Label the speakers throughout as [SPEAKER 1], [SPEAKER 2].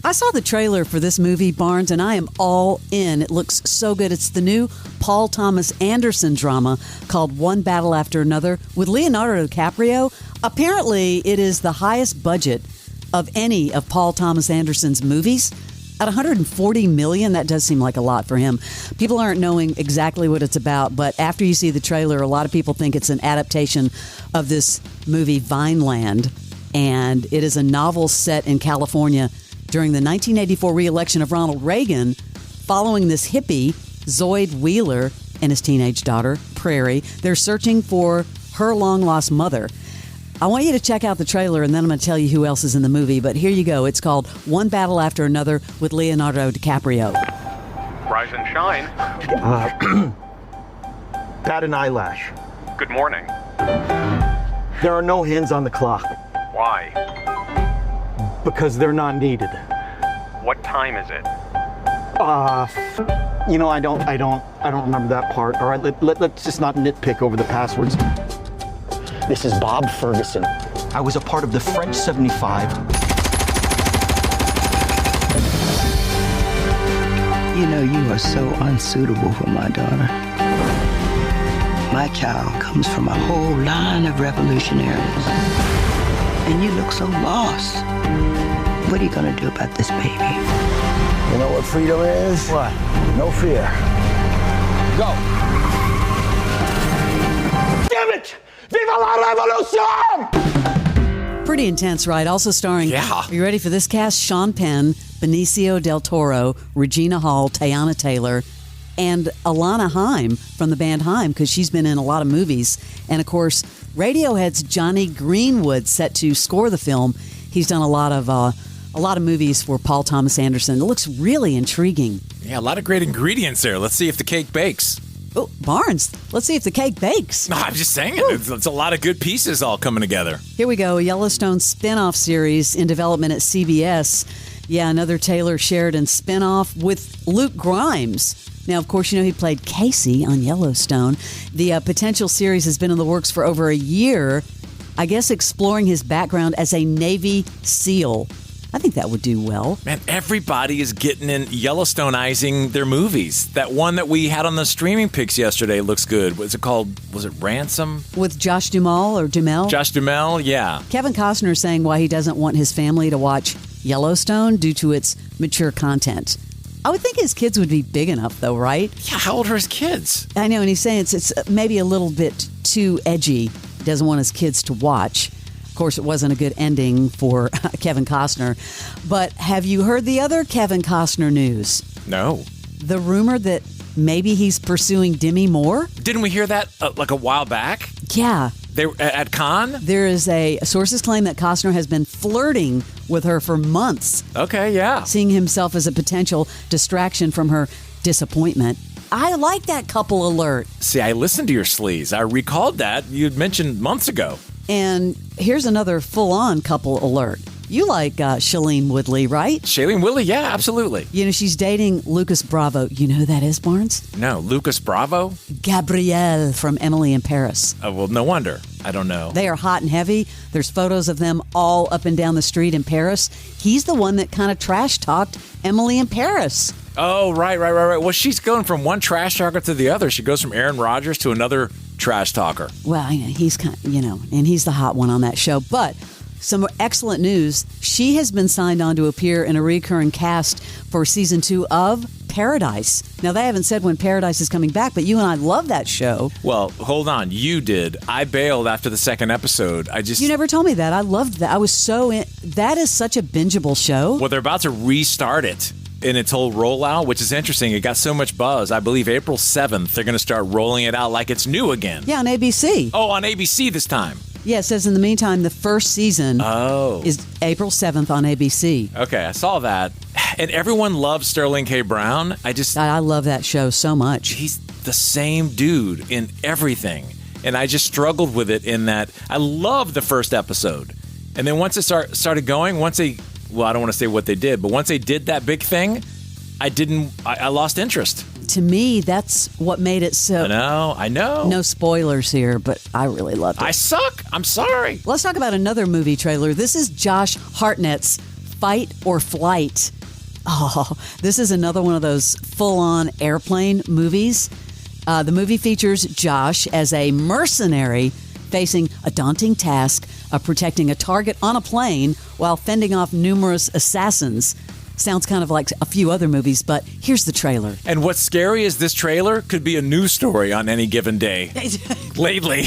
[SPEAKER 1] I saw the trailer for this movie, Barnes, and I am all in. It looks so good. It's the new Paul Thomas Anderson drama called One Battle After Another with Leonardo DiCaprio. Apparently, it is the highest budget of any of Paul Thomas Anderson's movies. At $140 million, that does seem like a lot for him. People aren't knowing exactly what it's about, but after you see the trailer, a lot of people think it's an adaptation of this movie, Vineland. And it is a novel set in California during the 1984 re-election of Ronald Reagan, following this hippie, Zoid Wheeler, and his teenage daughter, Prairie. They're searching for her long-lost mother. I want you to check out the trailer, and then I'm going to tell you who else is in the movie. But here you go. It's called One Battle After Another with Leonardo DiCaprio.
[SPEAKER 2] Rise and shine.
[SPEAKER 3] Bat an eyelash.
[SPEAKER 2] Good morning.
[SPEAKER 3] There are no hands on the clock.
[SPEAKER 2] Why?
[SPEAKER 3] Because they're not needed.
[SPEAKER 2] What time is it?
[SPEAKER 3] I don't remember that part. All right, let's just not nitpick over the passwords. This is Bob Ferguson. I was a part of the French 75.
[SPEAKER 4] You know, you are so unsuitable for my daughter. My child comes from a whole line of revolutionaries. And you look so lost. What are you gonna do about this baby?
[SPEAKER 5] You know what freedom is?
[SPEAKER 3] What?
[SPEAKER 5] No fear.
[SPEAKER 3] Go. Damn it! Viva la revolution!
[SPEAKER 1] Pretty intense, right? Also starring,
[SPEAKER 6] Yeah.
[SPEAKER 1] Are you ready for this cast? Sean Penn, Benicio del Toro, Regina Hall, Teyana Taylor, and Alana Haim from the band Haim, because she's been in a lot of movies. And, of course, Radiohead's Johnny Greenwood set to score the film. He's done a lot of movies for Paul Thomas Anderson. It looks really intriguing.
[SPEAKER 6] Yeah, a lot of great ingredients there. Let's see if the cake bakes.
[SPEAKER 1] Oh, Barnes, let's see if the cake bakes.
[SPEAKER 6] No, I'm just saying it's a lot of good pieces all coming together.
[SPEAKER 1] Here we go. A Yellowstone spinoff series in development at CBS. Yeah, another Taylor Sheridan spinoff with Luke Grimes. Now, of course, you know he played Casey on Yellowstone. The potential series has been in the works for over a year, I guess exploring his background as a Navy SEAL. I think that would do well.
[SPEAKER 6] Man, everybody is getting in Yellowstoneizing their movies. That one that we had on the streaming picks yesterday looks good. What's it called? Was it Ransom?
[SPEAKER 1] With Josh Duhamel?
[SPEAKER 6] Josh Duhamel, yeah.
[SPEAKER 1] Kevin Costner saying why he doesn't want his family to watch Yellowstone due to its mature content. I would think his kids would be big enough, though, right?
[SPEAKER 6] Yeah, how old are his kids?
[SPEAKER 1] I know, and he's saying it's maybe a little bit too edgy. He doesn't want his kids to watch. Of course, it wasn't a good ending for Kevin Costner. But have you heard the other Kevin Costner news?
[SPEAKER 6] No.
[SPEAKER 1] The rumor that maybe he's pursuing Demi Moore?
[SPEAKER 6] Didn't we hear that like a while back?
[SPEAKER 1] Yeah.
[SPEAKER 6] They were at Cannes?
[SPEAKER 1] There is sources claim that Costner has been flirting with her for months.
[SPEAKER 6] Okay, yeah.
[SPEAKER 1] Seeing himself as a potential distraction from her disappointment. I like that couple alert.
[SPEAKER 6] See, I listened to your Sleaze. I recalled that you'd mentioned months ago.
[SPEAKER 1] And here's another full-on couple alert. You like Shailene Woodley, right?
[SPEAKER 6] Shailene Woodley, yeah, absolutely.
[SPEAKER 1] You know, she's dating Lucas Bravo. You know who that is, Barnes?
[SPEAKER 6] No, Lucas Bravo?
[SPEAKER 1] Gabriel from Emily in Paris.
[SPEAKER 6] Oh, well, no wonder. I don't know.
[SPEAKER 1] They are hot and heavy. There's photos of them all up and down the street in Paris. He's the one that kind of trash-talked Emily in Paris.
[SPEAKER 6] Oh, right. Well, she's going from one trash talker to the other. She goes from Aaron Rodgers to another trash talker.
[SPEAKER 1] Well, he's kind of, and he's the hot one on that show. But some excellent news. She has been signed on to appear in a recurring cast for season 2 of Paradise. Now, they haven't said when Paradise is coming back, but you and I love that show.
[SPEAKER 6] Well, hold on. You did. I bailed after the second episode.
[SPEAKER 1] You never told me that. I loved that. I was so in. That is such a bingeable show.
[SPEAKER 6] Well, they're about to restart it in its whole rollout, which is interesting. It got so much buzz. I believe April 7th, they're going to start rolling it out like it's new again.
[SPEAKER 1] Yeah, on ABC.
[SPEAKER 6] Oh, on ABC this time.
[SPEAKER 1] Yeah, it says in the meantime, the first season is April 7th on ABC.
[SPEAKER 6] Okay, I saw that. And everyone loves Sterling K. Brown.
[SPEAKER 1] I love that show so much.
[SPEAKER 6] He's the same dude in everything. And I just struggled with it in that I loved the first episode. And then once it started going, I don't want to say what they did, but once they did that big thing, I lost interest.
[SPEAKER 1] To me, that's what made it so...
[SPEAKER 6] I know.
[SPEAKER 1] No spoilers here, but I really loved it.
[SPEAKER 6] I suck. I'm sorry.
[SPEAKER 1] Let's talk about another movie trailer. This is Josh Hartnett's Fight or Flight. Oh, this is another one of those full-on airplane movies. The movie features Josh as a mercenary facing a daunting task of protecting a target on a plane while fending off numerous assassins. Sounds kind of like a few other movies, but here's the trailer.
[SPEAKER 6] And what's scary is this trailer could be a news story on any given day. Lately.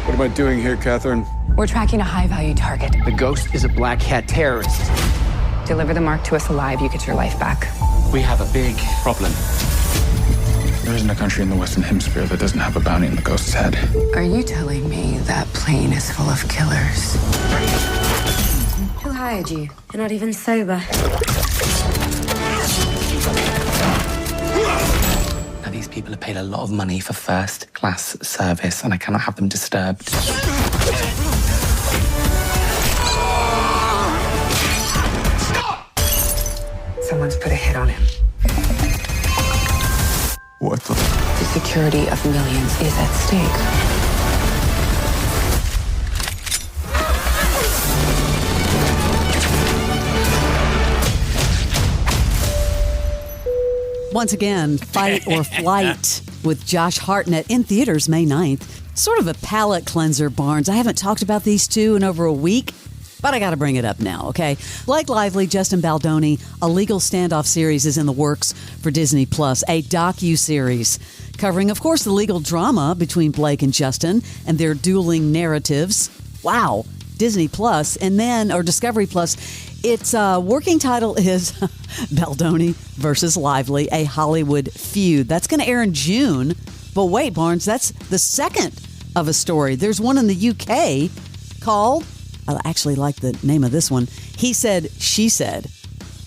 [SPEAKER 7] What am I doing here, Catherine?
[SPEAKER 8] We're tracking a high-value target.
[SPEAKER 9] The ghost is a black hat terrorist.
[SPEAKER 8] Deliver the mark to us alive, you get your life back.
[SPEAKER 9] We have a big problem.
[SPEAKER 7] There isn't a country in the Western Hemisphere that doesn't have a bounty on the ghost's head.
[SPEAKER 8] Are you telling me that plane is full of killers?
[SPEAKER 10] Who hired you? You're not even sober.
[SPEAKER 9] Now, these people have paid a lot of money for first-class service, and I cannot have them disturbed.
[SPEAKER 8] Someone's put a hit on him.
[SPEAKER 7] What the?
[SPEAKER 8] The security of millions is at stake.
[SPEAKER 1] Once again, Fight or Flight with Josh Hartnett in theaters May 9th. Sort of a palate cleanser, Barnes. I haven't talked about these two in over a week, but I got to bring it up now, okay? Like Lively, Justin Baldoni, a legal standoff series is in the works for Disney+, a docu-series covering, of course, the legal drama between Blake and Justin and their dueling narratives. Wow. Disney+, and then, or Discovery+, its working title is Baldoni versus Lively, a Hollywood feud. That's going to air in June. But wait, Barnes, that's the second of a story. There's one in the UK called, I actually like the name of this one, He Said, She Said.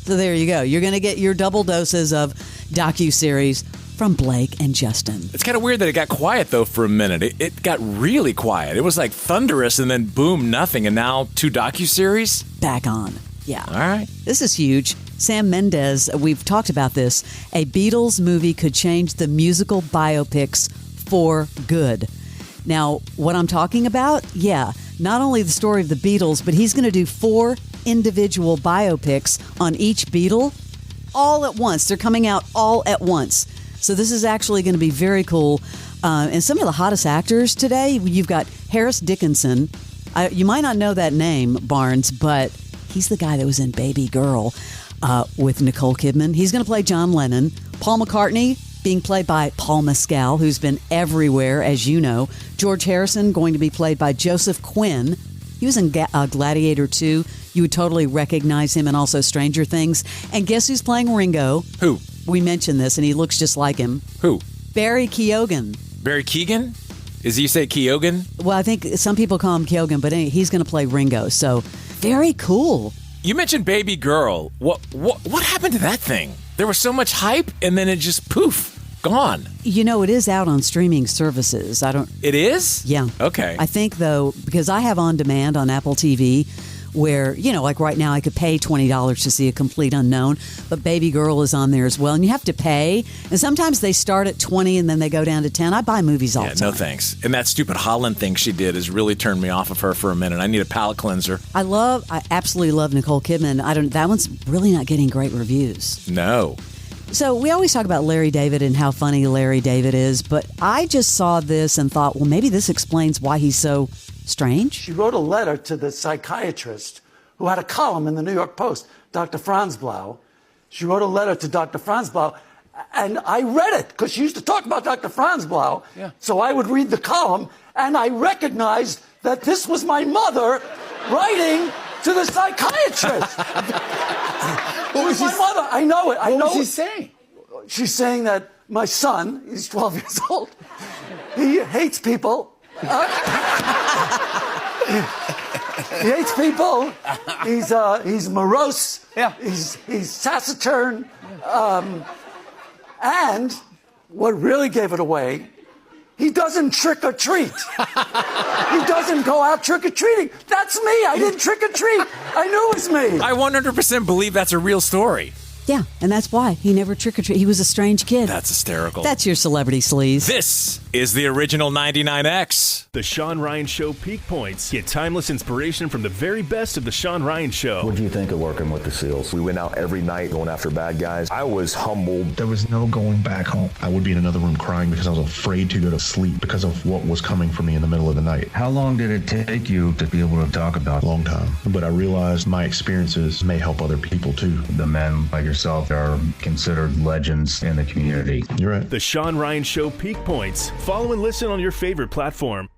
[SPEAKER 1] So there you go. You're going to get your double doses of docuseries from Blake and Justin.
[SPEAKER 6] It's kind of weird that it got quiet, though, for a minute. It got really quiet. It was like thunderous, and then boom, nothing. And now 2 docuseries?
[SPEAKER 1] Back on. Yeah.
[SPEAKER 6] All right.
[SPEAKER 1] This is huge. Sam Mendes, we've talked about this. A Beatles movie could change the musical biopics for good. Now, what I'm talking about, yeah, not only the story of the Beatles, but he's going to do 4 individual biopics on each Beatle all at once. They're coming out all at once. So this is actually going to be very cool. And some of the hottest actors today, you've got Harris Dickinson. You might not know that name, Barnes, but he's the guy that was in Baby Girl with Nicole Kidman. He's going to play John Lennon. Paul McCartney being played by Paul Mescal, who's been everywhere, as you know. George Harrison going to be played by Joseph Quinn. He was in Gladiator 2. You would totally recognize him, and also Stranger Things. And guess who's playing Ringo?
[SPEAKER 6] Who?
[SPEAKER 1] We mentioned this, and he looks just like him.
[SPEAKER 6] Who?
[SPEAKER 1] Barry Keoghan.
[SPEAKER 6] Barry Keoghan? Is you say Keoghan?
[SPEAKER 1] Well, I think some people call him Keoghan, but he's going to play Ringo. So very cool.
[SPEAKER 6] You mentioned Baby Girl. What happened to that thing? There was so much hype, and then it just poof, gone.
[SPEAKER 1] You know, it is out on streaming services.
[SPEAKER 6] It is?
[SPEAKER 1] Yeah.
[SPEAKER 6] Okay.
[SPEAKER 1] I think, though, because I have On Demand on Apple TV, where, you know, like right now I could pay $20 to see A Complete Unknown, but Baby Girl is on there as well, and you have to pay. And sometimes they start at $20 and then they go down to $10. I buy movies all the time.
[SPEAKER 6] No thanks. And that stupid Holland thing she did has really turned me off of her for a minute. I need a palate cleanser.
[SPEAKER 1] I absolutely love Nicole Kidman. That one's really not getting great reviews.
[SPEAKER 6] No.
[SPEAKER 1] So we always talk about Larry David and how funny Larry David is, but I just saw this and thought, well, maybe this explains why he's so strange.
[SPEAKER 11] She wrote a letter to the psychiatrist who had a column in the New York Post, Dr. Franzblau. She wrote a letter to Dr. Franzblau, and I read it because she used to talk about Dr. Franzblau. Yeah. So I would read the column, and I recognized that this was my mother writing to the psychiatrist. What was my mother? I know it.
[SPEAKER 5] What was she saying?
[SPEAKER 11] She's saying that my son, he's 12 years old, he hates people. He hates people. He's morose.
[SPEAKER 5] Yeah.
[SPEAKER 11] He's taciturn. And what really gave it away, he doesn't trick or treat. He doesn't go out trick or treating. That's me. I didn't trick or treat. I knew it was me.
[SPEAKER 6] I 100% believe that's a real story.
[SPEAKER 1] Yeah, and that's why he never trick or treat. He was a strange kid.
[SPEAKER 6] That's hysterical.
[SPEAKER 1] That's your celebrity sleaze.
[SPEAKER 6] This is the original 99X.
[SPEAKER 12] The Sean Ryan Show Peak Points. Get timeless inspiration from the very best of The Sean Ryan Show.
[SPEAKER 5] What do you think of working with the SEALs? We went out every night going after bad guys. I was humbled.
[SPEAKER 13] There was no going back home. I would be in another room crying because I was afraid to go to sleep because of what was coming for me in the middle of the night.
[SPEAKER 14] How long did it take you to be able to talk about it?
[SPEAKER 13] A long time. But I realized my experiences may help other people too.
[SPEAKER 14] The men like yourself are considered legends in the community.
[SPEAKER 13] You're right.
[SPEAKER 12] The Sean Ryan Show Peak Points. Follow and listen on your favorite platform.